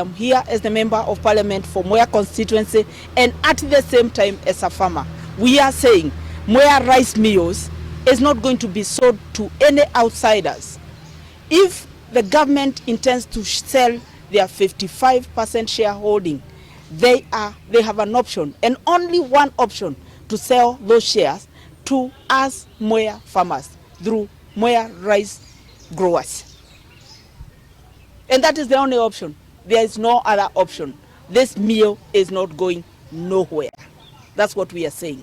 I'm here as the Member of Parliament for Mwea constituency and at the same time as a farmer. We are saying Mwea rice mills is not going to be sold to any outsiders. If the government intends to sell their 55% shareholding, they have an option and only one option to sell those shares to us Mwea farmers through Mwea rice growers. And that is the only option. There is no other option. This meal is not going nowhere. That's what we are saying.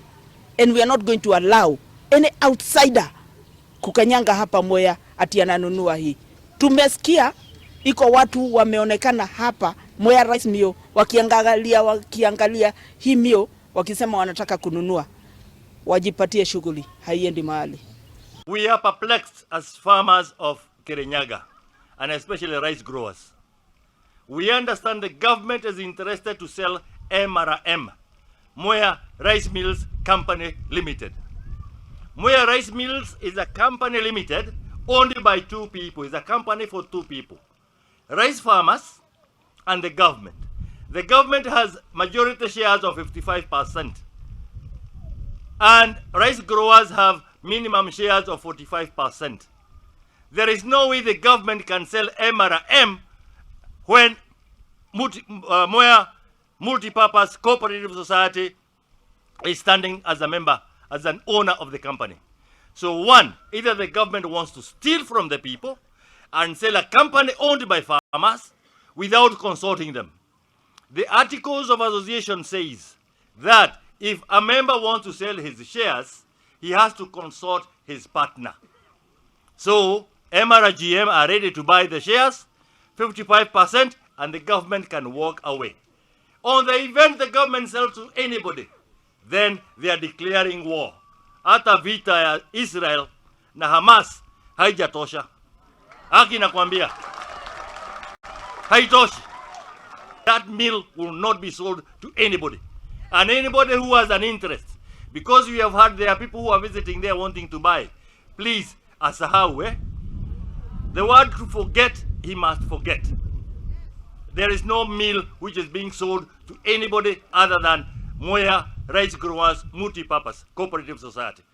And we are not going to allow any outsider kukanyanga hapa Mwea ati ananunua hii. Tumesikia iko watu wameonekana hapa Mwea rice meal wakiangalia hii meal wakisema wanataka kununua. Wajipatie shughuli, haiendi mahali. We are perplexed as farmers of Kirinyaga and especially rice growers. We understand the government is interested to sell MRM, Mwea Rice Mills Company Limited. Mwea Rice Mills is a company limited owned by two people. It's a company for two people, rice farmers and the government. The government has majority shares of 55%. And rice growers have minimum shares of 45%. There is no way the government can sell MRM when Mwea Multipurpose Cooperative Society is standing as a member, as an owner of the company. So one, either the government wants to steal from the people and sell a company owned by farmers without consulting them. The Articles of Association says that if a member wants to sell his shares, he has to consult his partner. So MRGM are ready to buy the shares, 55%, and the government can walk away. On the event the government sells to anybody, then they are declaring war. Hata vita ya Israel na Hamas haijatosha. Haki nakwambia, haitoshi. That mill will not be sold to anybody. And anybody who has an interest, because we have heard there are people who are visiting there wanting to buy, please, asahau, the word to forget, he must forget. There is no meal which is being sold to anybody other than Mwea Rice Growers Multipurpose Cooperative Society.